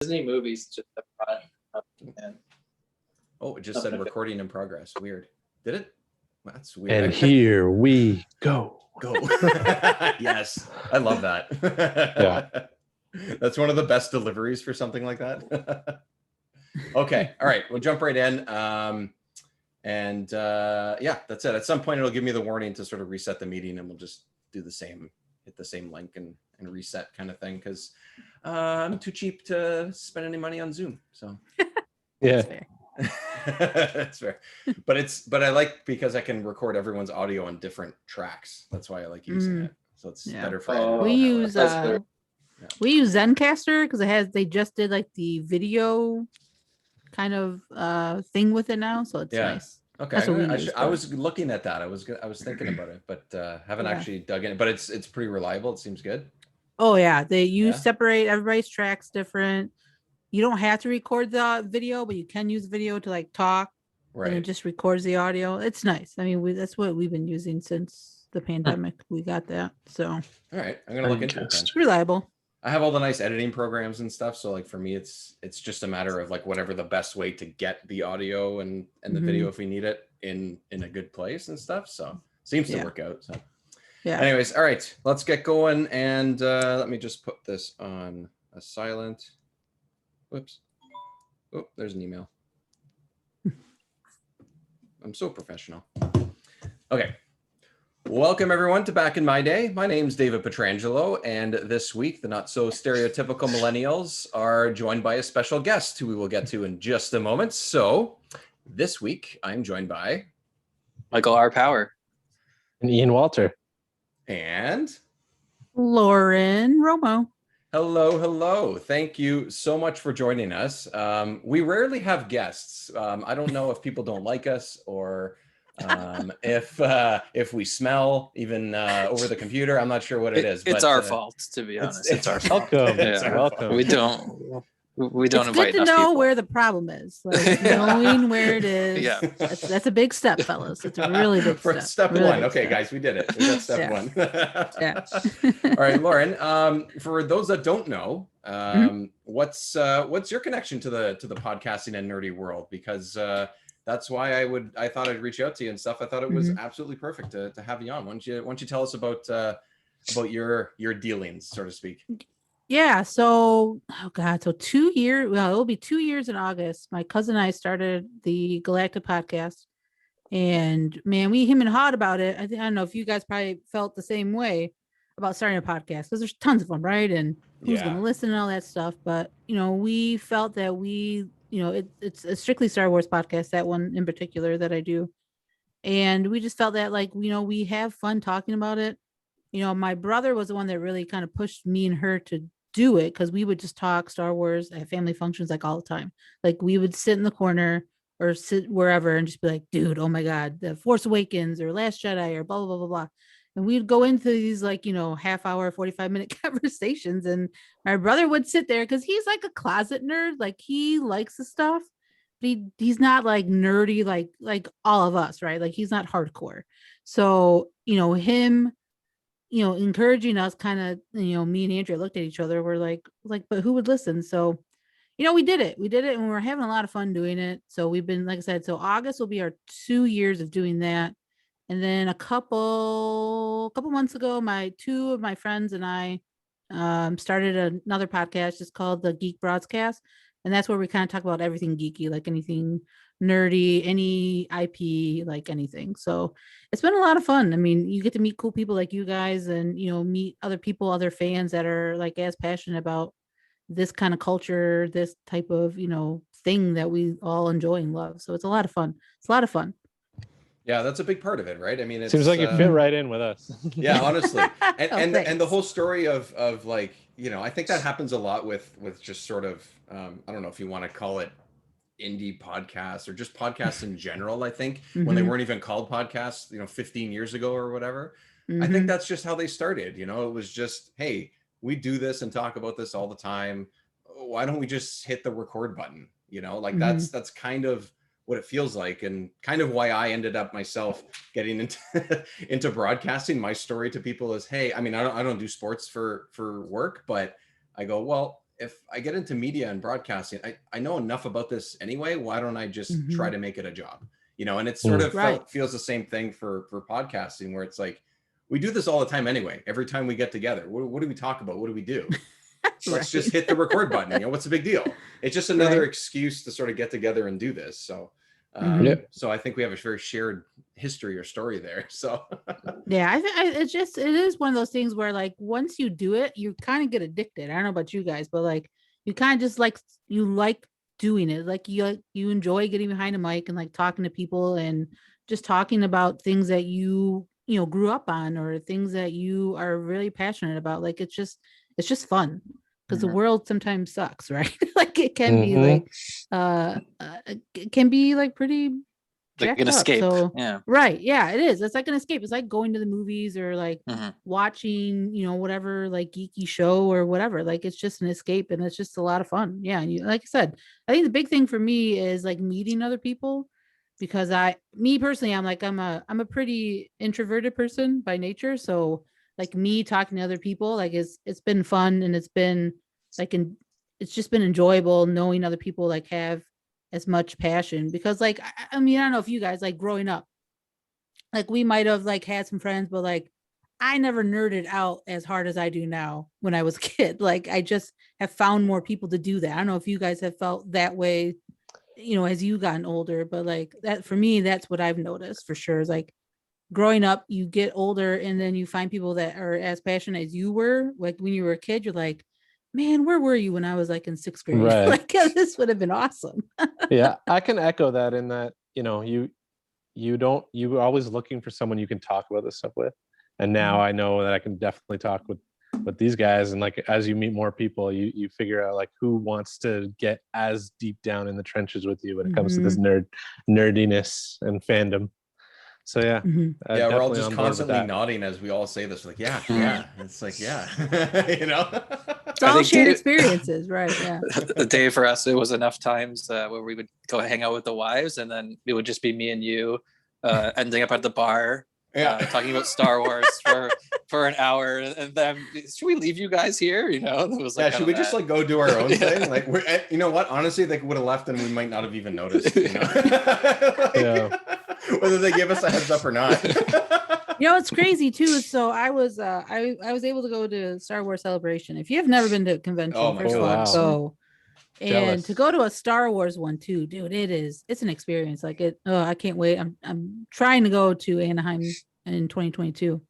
Disney movies just have brought and Oh, it just said recording in progress. Weird. Did it? That's weird. And here we go. Yes, I love that. Yeah. That's one of the best deliveries for something like that. Okay. All right. We'll jump right in. Yeah, that's it. At some point, it'll give me the warning to sort of reset the meeting, and we'll just do the same, hit the same link and reset kind of thing, because I'm too cheap to spend any money on Zoom. So Yeah. that's fair. But I like, because I can record everyone's audio on different tracks. That's why I like using it. So it's better for editing. We use Zencaster because they just did like the video kind of thing with it now, so it's nice. Okay, I was looking at that. I was thinking about it, but haven't actually dug in. But it's pretty reliable. It seems good. Oh yeah, you separate everybody's tracks different. You don't have to record the video, but you can use video to like talk, and it just records the audio. It's nice. I mean, that's what we've been using since the pandemic. We got that. So all right, I'm gonna look into it. It's reliable. I have all the nice editing programs and stuff, so like for me, it's just a matter of like whatever the best way to get the audio and the video if we need it in a good place and stuff. So seems to work out. So yeah. Anyways, all right, let's get going, and let me just put this on a silent. Whoops. Oh, there's an email. I'm so professional. Okay. Welcome, everyone, to Back in My Day. My name's David Petrangelo, and this week, the not-so-stereotypical millennials are joined by a special guest who we will get to in just a moment. So this week, I'm joined by... Michael R. Power. And Ian Walter. And... Lauren Romo. Hello. Thank you so much for joining us. We rarely have guests. I don't know if people don't like us or if we smell even over the computer. I'm not sure what it is. It's our fault, to be honest. It's our fault. Welcome. Welcome. We don't it's invite good to know people. where the problem is, like knowing where it is. Yeah, that's a big step, fellas. It's a really big step. Step really one. Okay, guys, we did it. We got step one. Yeah. All right, Lauren. For those that don't know, what's your connection to the podcasting and nerdy world? Because that's why I thought I'd reach out to you and stuff. I thought it was absolutely perfect to have you on. Why don't you tell us about your dealings, so to speak? Yeah. So, so 2 years. Well, it'll be 2 years in August. My cousin and I started the GALactic podcast, and man, we him and hawed about it. I don't know if you guys probably felt the same way about starting a podcast, because there's tons of them, right? And who's going to listen and all that stuff. But we felt that it's a strictly Star Wars podcast, that one in particular that I do, and we just felt that we have fun talking about it. My brother was the one that really kind of pushed me and her to do it, because we would just talk Star Wars at family functions like all the time. Like we would sit in the corner or sit wherever and just be like, dude, oh my God, The Force Awakens or Last Jedi or blah, blah, blah, blah, blah. And we'd go into these half hour, 45-minute conversations. And my brother would sit there because he's like a closet nerd. Like he likes the stuff, but he's not like nerdy like all of us, right? Like he's not hardcore. So, him encouraging us, kind of, me and Andrea looked at each other. We're like, but who would listen? So, we did it, and we're having a lot of fun doing it. So we've been, like I said, so August will be our 2 years of doing that. And then a couple months ago, two of my friends and I started another podcast just called the Geek Broadscast. And that's where we kind of talk about everything geeky, like anything nerdy, any IP, like anything. So it's been a lot of fun. I mean, you get to meet cool people like you guys, and meet other people, other fans that are like as passionate about this kind of culture, this type of thing that we all enjoy and love. So it's a lot of fun. Yeah, that's a big part of it, right? I mean, it seems like you fit right in with us. Yeah, honestly, and the whole story of like, I think that happens a lot with just sort of I don't know if you want to call it indie podcasts or just podcasts in general. I think when they weren't even called podcasts, 15 years ago or whatever. I think that's just how they started. It was just, hey, we do this and talk about this all the time. Why don't we just hit the record button? That's kind of what it feels like, and kind of why I ended up myself getting into broadcasting. My story to people is, hey, I mean, I don't do sports for work, but I go, well, if I get into media and broadcasting, I know enough about this anyway. Why don't I just try to make it a job? And it's sort of feels the same thing for podcasting, where it's like, we do this all the time anyway. Every time we get together, what do we talk about? What do we do? Let's just hit the record button. What's the big deal? It's just another excuse to sort of get together and do this. So, so I think we have a very shared history or story there. So, yeah, it is one of those things where like once you do it, you kind of get addicted. I don't know about you guys, but like you kind of just like doing it. Like you enjoy getting behind a mic and like talking to people and just talking about things that you grew up on or things that you are really passionate about. Like it's just fun. Because the world sometimes sucks, right? Like it can be like, it can be like pretty like an escape. So, yeah, right, yeah, it is. It's like an escape. It's like going to the movies or like watching, whatever like geeky show or whatever. Like it's just an escape, and it's just a lot of fun. Yeah, and like I said, I think the big thing for me is like meeting other people, because me personally, I'm a pretty introverted person by nature, so. Like me talking to other people, like it's been fun, and it's been like it's just been enjoyable knowing other people like have as much passion, because like I mean, I don't know if you guys like growing up, like we might have like had some friends, but like I never nerded out as hard as I do now when I was a kid. Like I just have found more people to do that. I don't know if you guys have felt that way, as you gotten older, but like that for me, that's what I've noticed for sure. Is like growing up, you get older and then you find people that are as passionate as you were. Like when you were a kid, you're like, man, where were you when I was like in 6th grade? Right. Like this would have been awesome. Yeah, I can echo that in that, you're always looking for someone you can talk about this stuff with. And now I know that I can definitely talk with these guys. And like, as you meet more people, you figure out like who wants to get as deep down in the trenches with you when it comes to this nerdiness and fandom. So yeah, yeah, we're all just constantly nodding as we all say this. Like, yeah. It's like, yeah, It's all shared experiences, right? Yeah. The day for us, it was enough times where we would go hang out with the wives, and then it would just be me and you ending up at the bar. Talking about Star Wars for an hour, and then should we leave you guys here? It was like, should we just like go do our own thing? Like, we're, what? Honestly, they would have left, and we might not have even noticed. Whether they give us a heads up or not. It's crazy too. So I was able to go to Star Wars Celebration. If you have never been to a convention, first of all, go. And jealous. To go to a Star Wars one too, dude, it's an experience. Like I can't wait. I'm trying to go to Anaheim in 2022.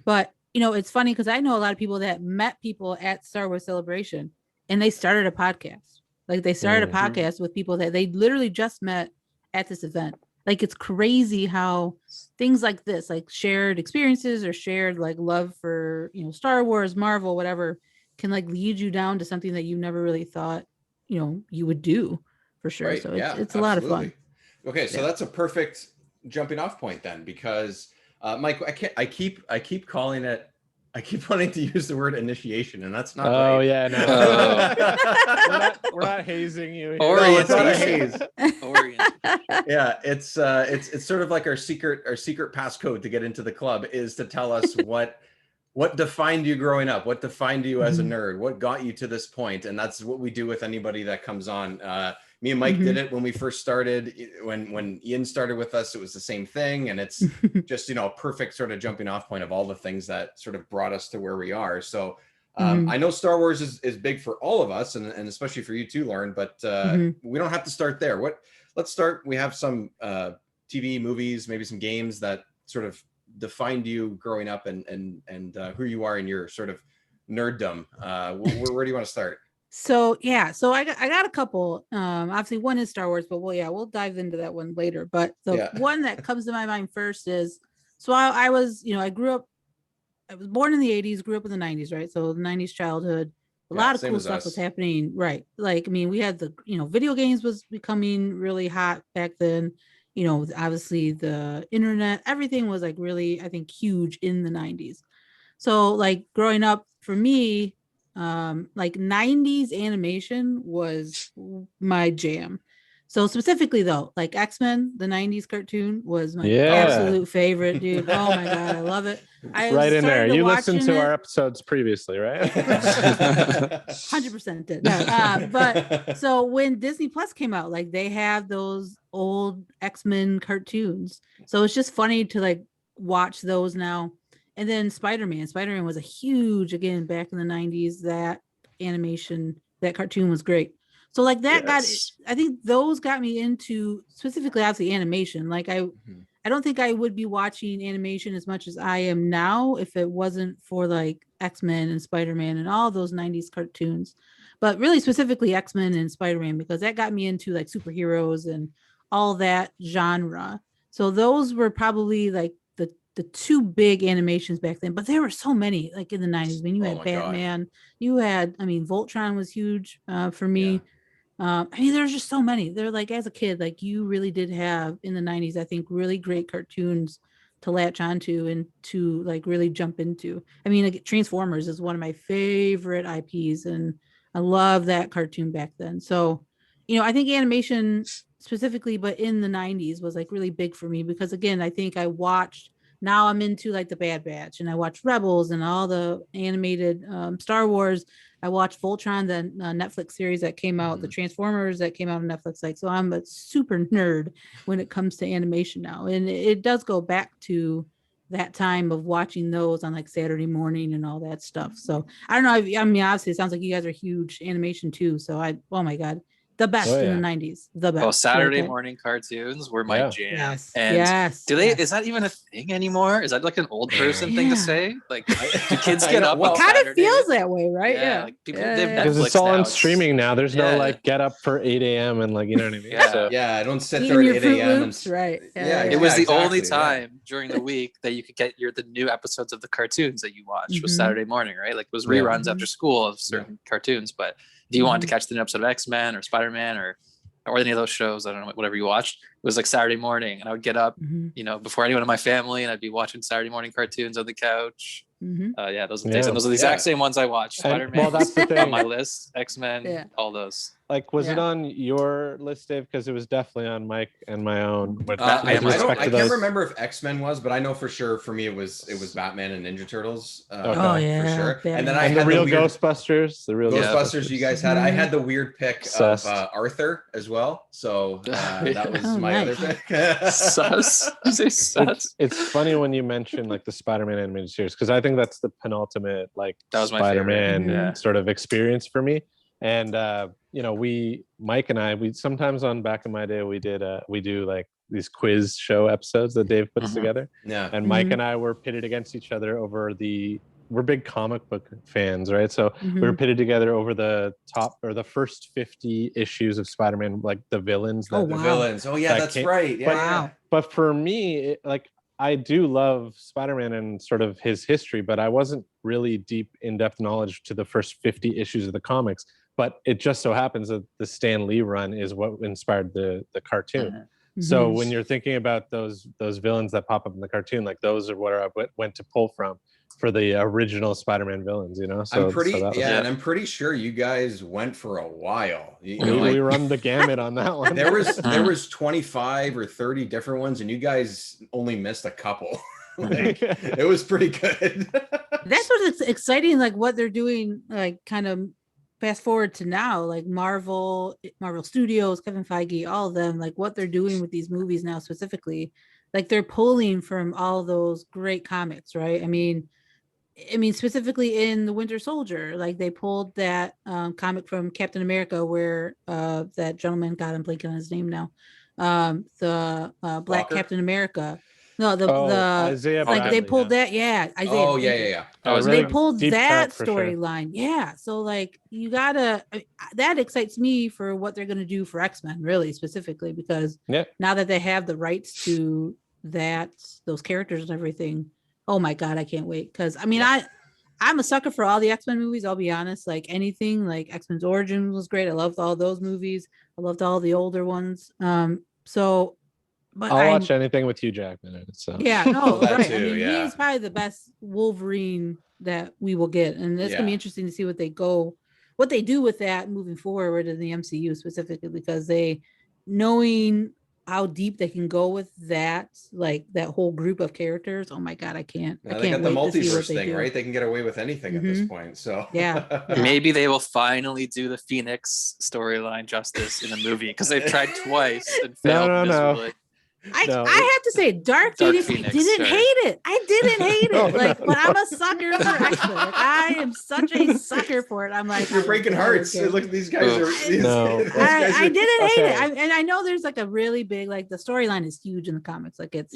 But it's funny because I know a lot of people that met people at Star Wars Celebration, and they started a podcast. Like they started a podcast with people that they literally just met at this event. Like it's crazy how things like this, like shared experiences or shared like love for Star Wars, Marvel, whatever, can like lead you down to something that you never really thought you would do, for sure. Right. So it's a lot of fun. Okay, so that's a perfect jumping off point then, because Mike, I keep calling it, I keep wanting to use the word initiation, and that's not right. Yeah, no. We're not hazing you here. No, it's not a haze. Yeah, it's sort of like our secret passcode to get into the club is to tell us what defined you growing up, what defined you as a nerd, what got you to this point. And that's what we do with anybody that comes on. Me and Mike did it when we first started. When Ian started with us, it was the same thing. And it's just, a perfect sort of jumping off point of all the things that sort of brought us to where we are. So I know Star Wars is big for all of us, and especially for you too, Lauren, but we don't have to start there. Let's start. We have some TV, movies, maybe some games that sort of defined you growing up and who you are in your sort of nerddom. Where do you want to start? So I got a couple. Obviously one is Star Wars, but we'll dive into that one later. But the one that comes to my mind first is, so I was, I was born in the 80s, grew up in the 90s, right? So the 90s childhood, a lot of cool stuff was happening, right? Like, I mean, we had the, video games was becoming really hot back then. Obviously the internet, everything was like really, I think, huge in the 90s. So like growing up for me, like 90s animation was my jam. So specifically though, like X-Men, the 90s cartoon was my absolute favorite, dude. Oh my God, I love it. right in there. You listened to our episodes previously, right? 100% did. No, but so when Disney Plus came out, like they have those old X-Men cartoons. So it's just funny to like watch those now. And then Spider-Man was a huge, again, back in the 90s, that animation, that cartoon was great. So like that I think those got me into specifically obviously animation. Like I don't think I would be watching animation as much as I am now if it wasn't for like X-Men and Spider-Man and all those 90s cartoons, but really specifically X-Men and Spider-Man, because that got me into like superheroes and all that genre. So those were probably like the two big animations back then, but there were so many like in the 90s. I mean, you had Batman, you had, I mean, Voltron was huge for me. I mean, there's just so many. They're like, as a kid, like you really did have in the 90s, I think, really great cartoons to latch onto and to like really jump into. I mean, like, Transformers is one of my favorite IPs, and I love that cartoon back then. So, you know, I think animation specifically, but in the 90s was like really big for me because, again, I think I watched, now I'm into like the Bad Batch and I watch Rebels and all the animated Star Wars. I watched Voltron, the Netflix series that came out, the Transformers that came out on Netflix. Like, so I'm a super nerd when it comes to animation now. And it does go back to that time of watching those on like Saturday morning and all that stuff. So I don't know. I mean, obviously it sounds like you guys are huge animation too. So oh my God. The best in the 90s. The best. Oh, Saturday morning cartoons were my jam. Yes. And is that even a thing anymore? Is that like an old person thing to say? Like, do kids get up? It kind of feels that way, right? Yeah. Like people, they have because it's all now. on streaming now. There's no like get up for 8 a.m. and like, you know what I mean? I don't sit there at 8 a.m. and right. It was the only time during the week that you could get the new episodes of the cartoons that you watched was Saturday morning, right? Like it was reruns after school of certain cartoons, but if you wanted to catch the new episode of X-Men or Spider-Man or any of those shows, I don't know, whatever you watched, it was like Saturday morning, and I would get up, you know, before anyone in my family, and I'd be watching Saturday morning cartoons on the couch. Those are the days, and those are the exact same ones I watched. Spider-Man, well, that's the thing on my list. X-Men, all those. Like, was it on your list, Dave? Because it was definitely on Mike and my own. I can't remember if X-Men was, but I know for sure for me it was Batman and Ninja Turtles. For sure. Batman. And then I had the real Ghostbusters. The real Ghostbusters you guys had. I had the weird pick of Arthur as well. So that was my other pick. Sus. You say sus? It's funny when you mention like the Spider-Man animated series, because I think that's the penultimate like that was my Spider-Man sort of experience for me. And you know, Mike and I sometimes on back in my day we do like these quiz show episodes that Dave puts together. Yeah. And Mike and I were pitted against each other over we're big comic book fans, right? So we were pitted together over the top or the first 50 issues of Spider-Man, like the villains. The villains. Oh yeah, that's right. Yeah. But for me, I do love Spider-Man and sort of his history, but I wasn't really deep in-depth knowledge to the first 50 issues of the comics. But it just so happens that the Stan Lee run is what inspired the cartoon. So when you're thinking about those villains that pop up in the cartoon, like those are what I went to pull from for the original Spider-Man villains, you know. So and I'm pretty sure you guys went for a while. We run the gamut on that one. There was 25 or 30 different ones, and you guys only missed a couple. Like, it was pretty good. That's what's exciting, like what they're doing, like kind of fast forward to now, like Marvel Studios, Kevin Feige, all of them, like what they're doing with these movies now specifically, like they're pulling from all those great comics, right? I mean specifically in the Winter Soldier, like they pulled that comic from Captain America where that gentleman, God, I'm blanking on his name now, the Black Walker? Captain America. No, the Isaiah like Bradley, they pulled that, Isaiah. Oh yeah. So they pulled that storyline. Yeah. So like that excites me for what they're gonna do for X-Men, really specifically, because now that they have the rights to those characters and everything, oh my God, I can't wait. Because I mean I'm a sucker for all the X-Men movies, I'll be honest. Like anything like X-Men's Origin was great. I loved all those movies. I loved all the older ones. But I'll watch anything with Hugh Jackman in it. So right. I mean, he's probably the best Wolverine that we will get, and it's gonna be interesting to see what they do with that moving forward in the MCU specifically, because knowing how deep they can go with that, like that whole group of characters. Oh my God, I can't They got wait the to see what multiverse they thing, do. right? They can get away with anything at this point. So Yeah. Maybe they will finally do the Phoenix storyline justice in a movie, because they've tried twice and failed miserably. I have to say, Dark Phoenix, I didn't hate it. I didn't hate it. But I'm a sucker for X-Men. Like, I am such a sucker for it. I'm like, you're breaking hearts. Look, these guys are. I didn't hate it. And I know there's like a really big, like the storyline is huge in the comics. Like it's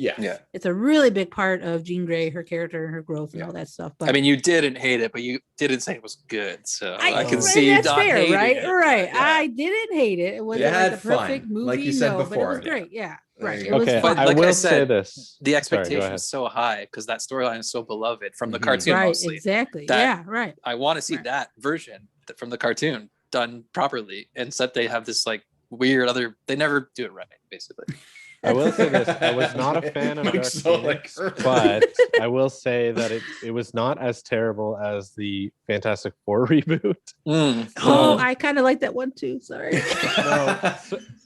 a really big part of Jean Grey, her character and her growth and all that stuff. But I mean, you didn't hate it, but you didn't say it was good. So I can see see that's not fair, hating right? it. Right. Yeah. I didn't hate it. It wasn't like a perfect movie, like you said before. But it was great. Yeah. Right. It okay, was fun. I like will I said, say this. The expectation is so high because that storyline is so beloved from the cartoon. Right. Mostly, exactly. Yeah. Right. I want to see that version from the cartoon done properly, instead they have this like weird other. They never do it right, basically. I will say this. I was not a fan of Dark Phoenix, but I will say that it was not as terrible as the Fantastic Four reboot. Oh, I kind of like that one too. Sorry. No,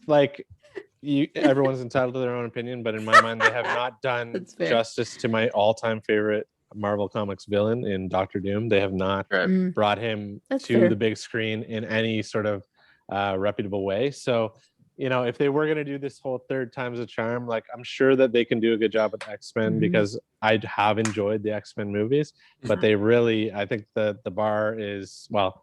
like everyone's entitled to their own opinion, but in my mind, they have not done justice to my all-time favorite Marvel Comics villain in Doctor Doom. They have not brought him to the big screen in any sort of reputable way. So, you know, if they were going to do this whole third time's a charm, like I'm sure that they can do a good job with X-Men because I have enjoyed the X-Men movies, but they really, I think the bar is, well,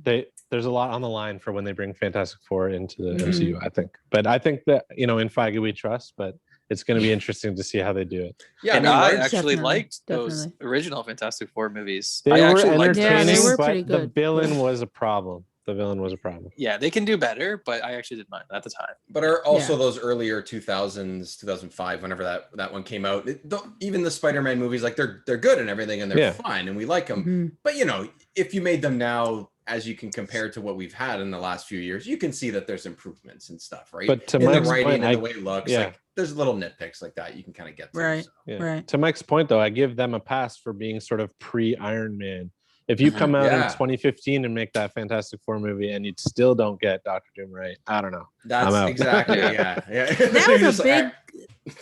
there's a lot on the line for when they bring Fantastic Four into the MCU, I think. But I think that, you know, in Feige we trust, but it's going to be interesting to see how they do it. Yeah, and I actually liked those original Fantastic Four movies. They were entertaining, they were but pretty good. The villain was a problem. The villain was a problem. Yeah, they can do better, but I actually did mine at the time. But are also those earlier 2000s, 2005, whenever that one came out, even the Spider-Man movies, like they're good and everything, and they're fine, and we like them. But you know, if you made them now, as you can compare to what we've had in the last few years, you can see that there's improvements and stuff, right? But to in Mike's the writing point, and the way it looks, like there's little nitpicks like that you can kind of get to. Right. So. Right. To Mike's point, though, I give them a pass for being sort of pre-Iron Man. If you come out in 2015 and make that Fantastic Four movie and you still don't get Doctor Doom right, I don't know. That's exactly yeah. That was a big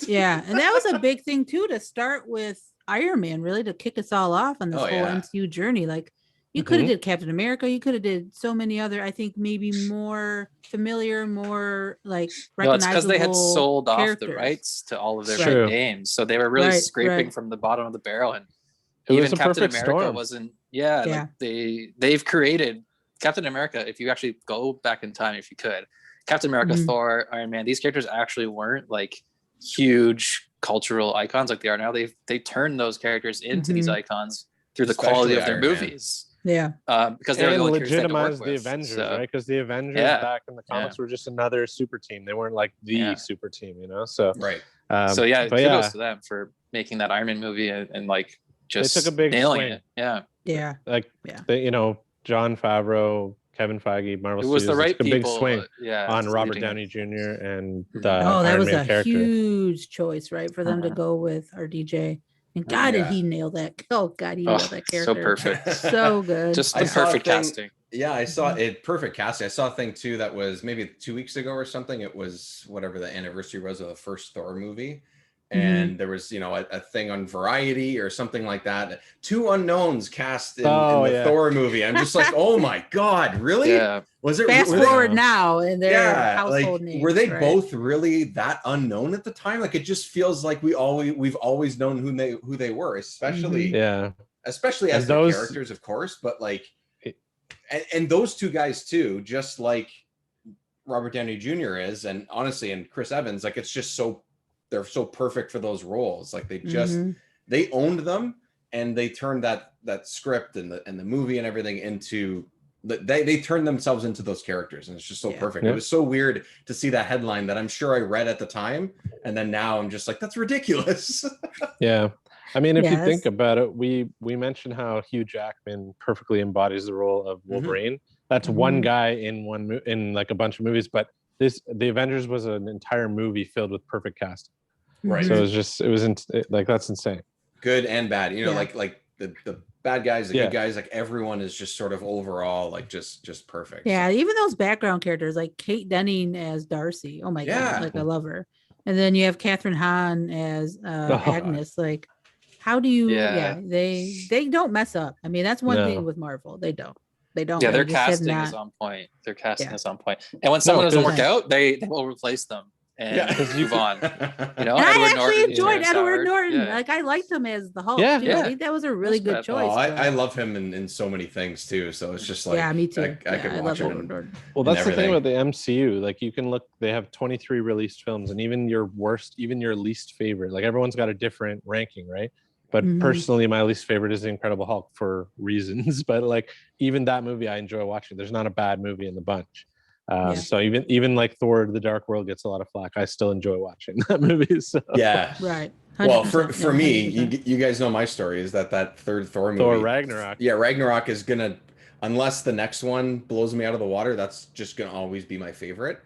and that was a big thing too, to start with Iron Man, really, to kick us all off on this whole MCU journey. Like you could have did Captain America, you could have did so many other, I think maybe more familiar, more like recognizable. It's because they had sold characters. Off the rights to all of their big names, so they were really scraping from the bottom of the barrel, and even Captain America wasn't. Like they've created Captain America. If you actually go back in time, if you could, Captain America, Thor, Iron Man, these characters actually weren't like huge cultural icons like they are now. They turned those characters into these icons through the quality of their movies. Because they were the only legitimized the Avengers, right? Because the Avengers back in the comics were just another super team. They weren't like the super team, you know. So kudos to them for making that Iron Man movie and like just they took a big nailing swing. it. You know, Jon Favreau, Kevin Feige, Marvel Studios. It was the right people, big swing on Robert Downey Jr. and the that Iron was Man a character. Huge choice, right, for them to go with RDJ. And God, did he nail that? Oh God, he nailed that character. So perfect, so good. Just the perfect casting. Yeah, I saw it. Perfect casting. I saw a thing too that was maybe 2 weeks ago or something. It was whatever the anniversary was of the first Thor movie. And there was, you know, a thing on Variety or something like that. 2 unknowns cast in the Thor movie. I'm just like, oh my God, really? Yeah. Was it fast forward now in their household names? Were they both really that unknown at the time? Like it just feels like we've always known who they were, especially especially as the characters, of course. But like, and those 2 guys too, just like Robert Downey Jr. is, and honestly, and Chris Evans, like it's just they're so perfect for those roles. Like they just they owned them, and they turned that script and the movie and everything into they turned themselves into those characters, and it's just so perfect. It was so weird to see that headline that I'm sure I read at the time, and then now I'm just like, that's ridiculous. I mean, if you think about it, we mentioned how Hugh Jackman perfectly embodies the role of Wolverine. That's one guy in like a bunch of movies, but the Avengers was an entire movie filled with perfect cast. Right. So like that's insane. Good and bad. You know, like the bad guys, the good guys, like everyone is just sort of overall like just perfect. Yeah, even those background characters like Kate Denning as Darcy. Oh my God, like I love her. And then you have Catherine Hahn as Agnes. Like, how do you? Yeah, they don't mess up. I mean, that's one thing with Marvel. They don't. Yeah, their they just casting is on point. Their casting is on point. And when someone doesn't work out, they will replace them and move on. You know, and I actually enjoyed Edward Norton. Yeah. Like, I liked him as the Hulk. Yeah, too. I think that was a really good choice. Oh, I love him in so many things too. So it's just like, me too. I could watch him. Edward Norton. Well, that's the thing about the MCU. Like, you can look; they have 23 released films, and even your least favorite. Like, everyone's got a different ranking, right? But personally, my least favorite is The Incredible Hulk for reasons. But like, even that movie, I enjoy watching. There's not a bad movie in the bunch. So even like Thor: The Dark World gets a lot of flack, I still enjoy watching that movie. So right. Well, for me, you guys know my story is that third Thor movie, Thor Ragnarok. Yeah, Ragnarok is gonna, unless the next one blows me out of the water, that's just gonna always be my favorite.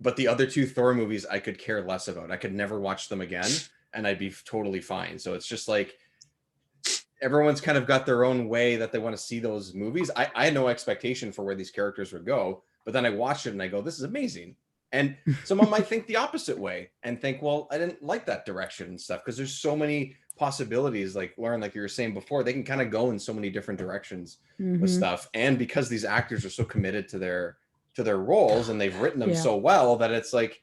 But the other two Thor movies, I could care less about. I could never watch them again, and I'd be totally fine. So it's just like, everyone's kind of got their own way that they want to see those movies. I had no expectation for where these characters would go, but then I watched it and I go, this is amazing. And someone might think the opposite way and think, well, I didn't like that direction and stuff, because there's so many possibilities. Like Lauren, like you were saying before, they can kind of go in so many different directions with stuff. And because these actors are so committed to their roles and they've written them so well, that it's like,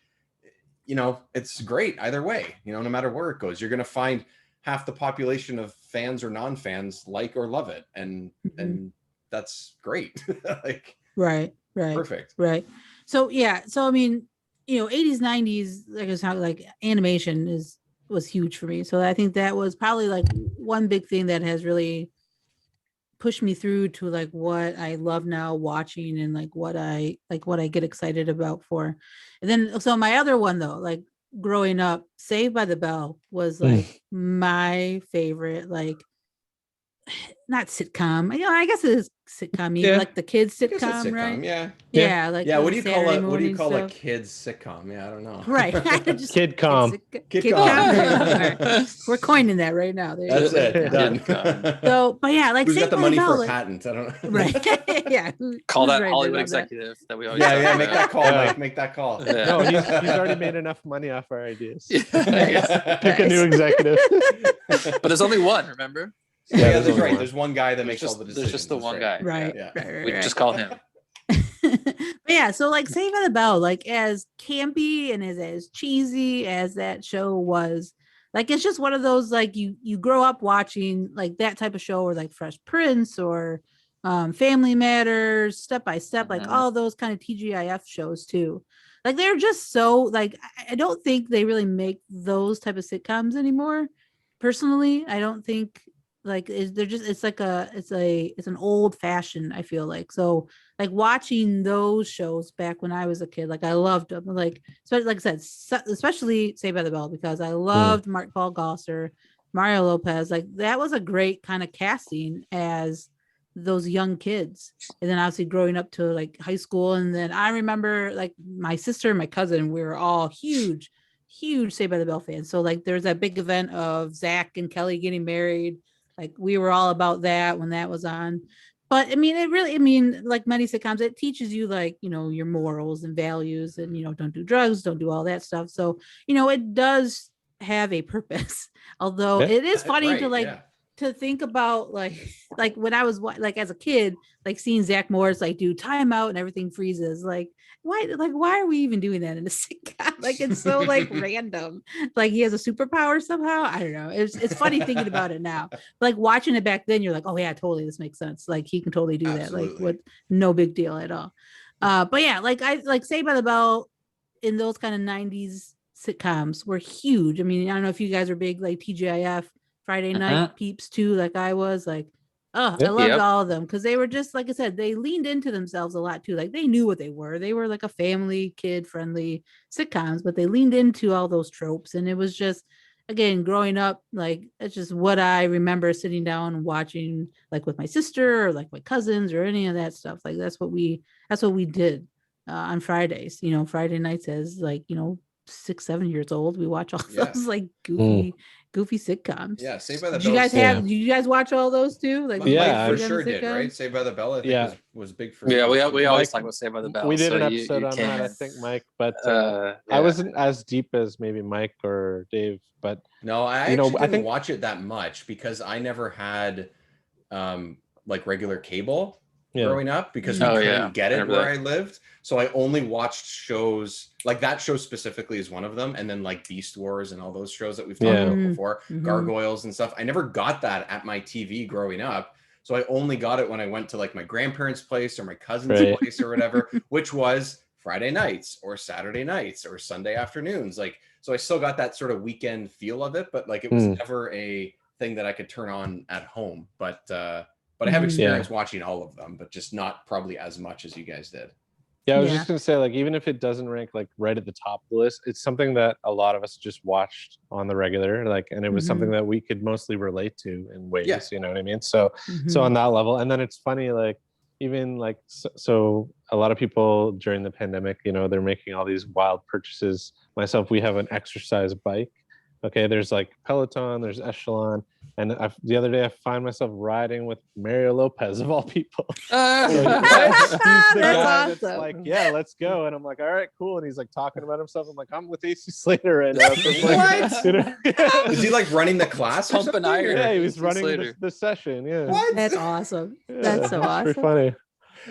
you know, it's great either way. You know, no matter where it goes, you're going to find half the population of fans or non-fans like or love it, and that's great. Like, right, perfect, right. So I mean, you know, 80s 90s, like, it's how, like, animation was huge for me. So I think that was probably like one big thing that has really pushed me through to like what I love now watching, and like what I get excited about for. And then, so my other one though, like, growing up, Saved by the Bell was like my favorite, like, not sitcom. You know, I guess it is sitcom, like the kids sitcom, right? Yeah. Like, what do you call it? What do you call a kids sitcom? Yeah, I don't know. Right. Kidcom. We're coining that right now. That's it. Done. So, but yeah, like, who's got the money for a patent? I don't know. Right. Yeah. Call that Hollywood executive that we always. Yeah. Make that call. Mike. Make that call. Yeah. No, he's already made enough money off our ideas. Pick a new executive. But there's only one. Remember. Yeah, that's right. There's one guy that makes all the decisions. There's just the one guy. Right. We just call him. But yeah, so like Saved by the Bell, like, as campy and as cheesy as that show was, like, it's just one of those, like, you grow up watching like that type of show, or like Fresh Prince, or Family Matters, Step by Step, like all those kind of TGIF shows too. Like, they're just so, like, I don't think they really make those type of sitcoms anymore. Personally, I don't think, like, they're just, it's an old fashioned, I feel like. So like, watching those shows back when I was a kid, like, I loved them. Like I said, especially Saved by the Bell, because I loved Mark Paul Gosselaar, Mario Lopez. Like, that was a great kind of casting as those young kids. And then obviously growing up to like high school. And then I remember, like, my sister and my cousin, we were all huge Saved by the Bell fans. So like, there's that big event of Zach and Kelly getting married. Like, we were all about that when that was on. But I mean, like many sitcoms, it teaches you, like, you know, your morals and values, and, you know, don't do drugs, don't do all that stuff. So, you know, it does have a purpose. Although it is funny to think about, like when I was, like, as a kid, like, seeing Zach Morris, like, do timeout and everything freezes. Like, why are we even doing that in a sitcom? Like, it's so like random. Like, he has a superpower somehow. I don't know. It's funny thinking about it now. Like, watching it back then, you're like, oh yeah, totally, this makes sense. Like, he can totally do that. Like, what, no big deal at all. But yeah, like, I like Saved by the Bell in those kind of 90s sitcoms were huge. I mean, I don't know if you guys are big, like, TGIF Friday night peeps too, like I was. Like, I loved all of them, because they were just, like I said, they leaned into themselves a lot too. Like, they knew what they were. They were like a family, kid friendly sitcoms, but they leaned into all those tropes. And it was just, again, growing up, like, it's just what I remember sitting down and watching, like, with my sister or like my cousins or any of that stuff. Like, that's what we did on Fridays, you know, Friday nights, as, like, you know, 6-7 years old. We watch all Yeah. those like goofy sitcoms. Yeah, Saved by the Did you Bell. guys did you guys watch all those too? Like, Yeah, Mike I for sure did, right? Saved by the Bell, I think was big for Yeah, you. we always Mike, talk about Saved by the Bell. We did so an episode you on can, that, I think, Mike, but yeah. I wasn't as deep as maybe Mike or Dave, but no, I actually didn't watch it that much because I never had like regular cable growing up because we couldn't get it where I lived. So I only watched shows like that show specifically is one of them. And then like Beast Wars and all those shows that we've talked about before, Gargoyles and stuff. I never got that at my TV growing up. So I only got it when I went to like my grandparents' place or my cousin's place or whatever, which was Friday nights or Saturday nights or Sunday afternoons. Like, so I still got that sort of weekend feel of it, but like it was never a thing that I could turn on at home. But I have experience watching all of them, but just not probably as much as you guys did. Yeah, I was just gonna say, like, even if it doesn't rank like right at the top of the list, it's something that a lot of us just watched on the regular, like, and it was something that we could mostly relate to in ways, you know what I mean? So on that level, and then it's funny, like, even like so a lot of people during the pandemic, you know, they're making all these wild purchases. Myself, we have an exercise bike. Okay, there's like Peloton, there's Echelon, and the other day I find myself riding with Mario Lopez of all people. He's the guy that's like, yeah, let's go, and I'm like, all right, cool, and he's like talking about himself. I'm like, I'm with AC Slater right now. So like, what? You know, is he like running the class? Pumping iron. Yeah, he was running the session. Yeah. What? That's awesome. That's so awesome. Pretty funny.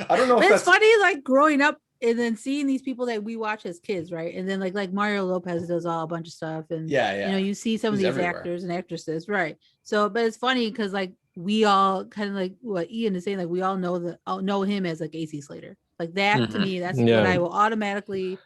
I don't know if it's funny, like growing up and then seeing these people that we watch as kids, right? And then like Mario Lopez does a bunch of stuff, and you know, you see some of these actors and actresses, right? So, but it's funny because like we all kind of like what Ian is saying, like we all know him as like AC Slater, like that. To me, that's what I will automatically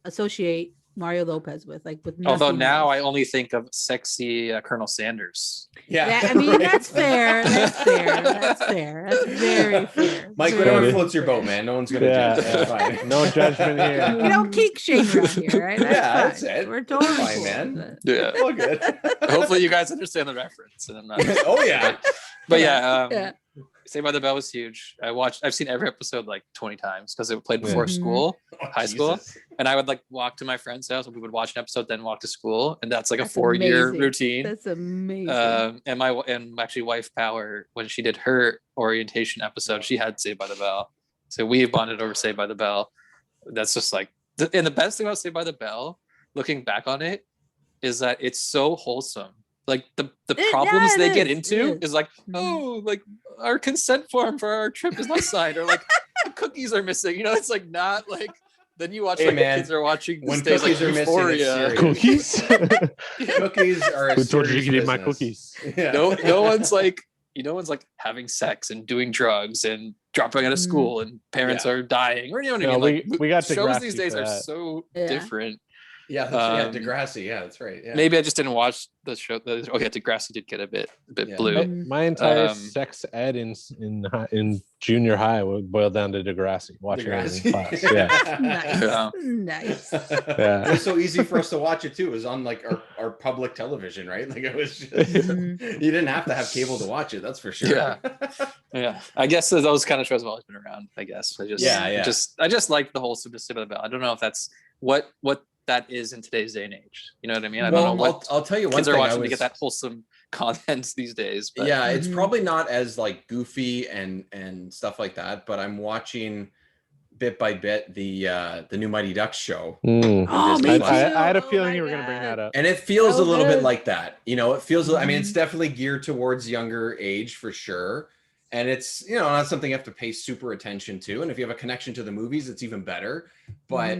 associate Mario Lopez with, like with. Although now I only think of sexy Colonel Sanders. Yeah, I mean that's fair. That's fair. That's fair. That's very fair. Mike, whatever floats your boat, man. No one's gonna judge. That's fine. No judgment here. We don't kink shame around here, right? That's it. We're totally fine, cool, man. Yeah, all good. Hopefully, you guys understand the reference. And I'm not. Oh yeah. But yeah. Saved by the Bell was huge. I've seen every episode like 20 times because it played before school, high school. And I would like walk to my friend's house and we would watch an episode, then walk to school. And that's like a 4-year routine. That's amazing. And actually wife Power, when she did her orientation episode, she had Saved by the Bell. So we bonded over Saved by the Bell. That's just like, and the best thing about Saved by the Bell, looking back on it, is that it's so wholesome. Like the problems they get into is like, oh, like our consent form for our trip is not signed, or like the cookies are missing. You know, it's like not like. Then you watch like the kids are watching when days, cookies like, are Euphoria. missing. Cookies. Cookies are. Who told you could eat my cookies? Yeah. No one's like having sex and doing drugs and dropping out of school and parents are dying, or you know what I mean? Like we got shows Degrassi these days are so different. Yeah, Degrassi. Yeah, that's right. Yeah. Maybe I just didn't watch the show. Degrassi did get a bit blue. My entire sex ed in junior high would boil down to Degrassi. Watching it in class. Yeah. Nice. Yeah. It was so easy for us to watch it too. It was on like our public television, right? Like it was just you didn't have to have cable to watch it. That's for sure. Yeah. I guess those kind of shows have always been around. I guess. I just like the wholesomeness of it. I don't know if that's what that is in today's day and age. You know what I mean? I don't know what I'll tell you one kids thing are watching to get that wholesome content these days. But. Yeah, it's probably not as like goofy and stuff like that, but I'm watching bit by bit the new Mighty Ducks show. Oh, me too. I had a feeling you were going to bring that up. And it feels a little bit like that. You know, it feels, I mean, it's definitely geared towards younger age for sure. And it's, you know, not something you have to pay super attention to. And if you have a connection to the movies, it's even better. But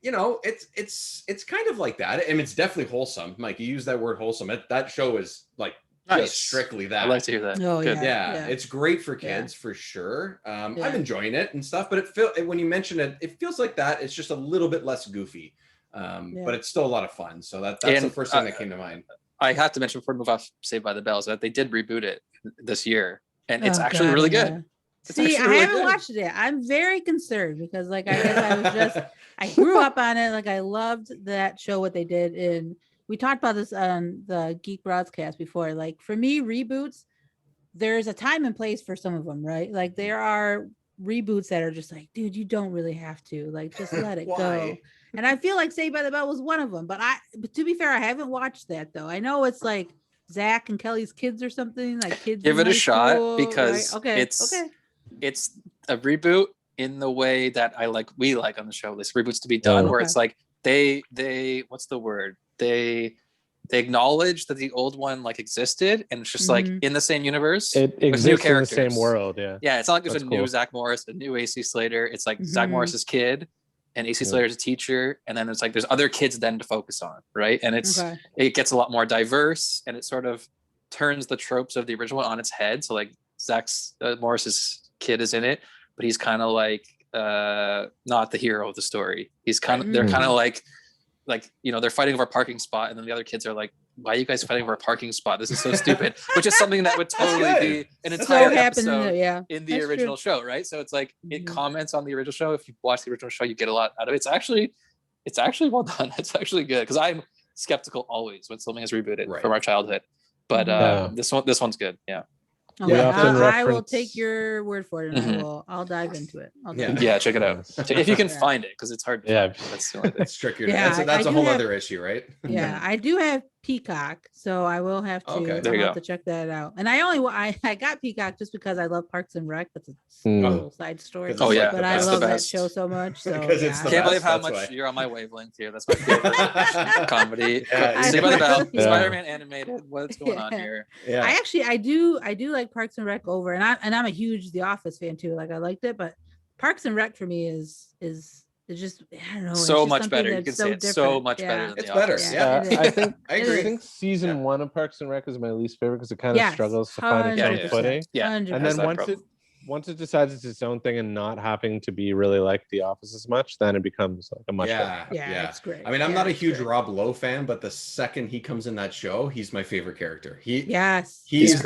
you know, it's kind of like that, and it's definitely wholesome. Mike, you use that word wholesome. That show is like just strictly that. I'd like to hear that. Oh, yeah, it's great for kids for sure. I'm enjoying it and stuff, but when you mention it, it feels like that. It's just a little bit less goofy, but it's still a lot of fun. So that's the first thing that came to mind. I have to mention before we move off Saved by the Bell that they did reboot it this year, and it's actually really good. See, I haven't watched it. I'm very concerned because, like, I guess I grew up on it. Like, I loved that show, what they did. And we talked about this on the Geek Broadscast before. Like, for me, reboots, there's a time and place for some of them, right? Like, there are reboots that are just like, dude, you don't really have to, like, just let it go. Why? And I feel like Saved by the Bell was one of them, but to be fair, I haven't watched that though. I know it's like Zach and Kelly's kids or something, like kids. Give in it a high shot school, because right? Okay, it's a reboot in the way that we like on the show. This reboots to be done, where it's like they what's the word? They acknowledge that the old one like existed, and it's just like in the same universe. It exists in the same world. Yeah, it's not like there's That's new cool. Zach Morris, a new AC Slater. It's like Zach Morris's kid and AC Slater's a teacher, and then it's like there's other kids then to focus on, right? And it gets a lot more diverse, and it sort of turns the tropes of the original on its head. So like Zach Morris's kid is in it, but he's kind of like not the hero of the story. He's kind of they're kind of like they're fighting over a parking spot, and then the other kids are like, why are you guys fighting over a parking spot? This is so stupid. Which is something that would totally be an entire episode in the original show, right? So it's like it comments on the original show. If you watch the original show, you get a lot out of it. It's actually well done. It's actually good, because I'm skeptical always when something is rebooted from our childhood. But this one's good. Yeah. Okay. I will take your word for it, and I'll dive into it. Check it out if you can find it, because it's hard to find. That's the only thing. It's trickier. That's a whole other issue, right? Yeah, I do have Peacock, so I will have to. I'll have to check that out. And I got Peacock just because I love Parks and Rec. That's a little side story. Oh yeah, but I love that show so much. So can't believe how much you're on my wavelength here. That's my favorite comedy. Saved by the Bell, Spider-Man animated. What's going on here? Yeah, I do like Parks and Rec over, and I'm a huge The Office fan too. Like, I liked it, but Parks and Rec for me is just, I don't know, so much better. You can say it's so much better than it's The better. Office. I agree. I think season 1 of Parks and Rec is my least favorite, because it kind of struggles to find its own footing. And then once it decides it's its own thing and not having to be really like The Office as much, then it becomes like a much better. It's great. I mean, I'm not a huge Rob Lowe fan, but the second he comes in that show, he's my favorite character. He's the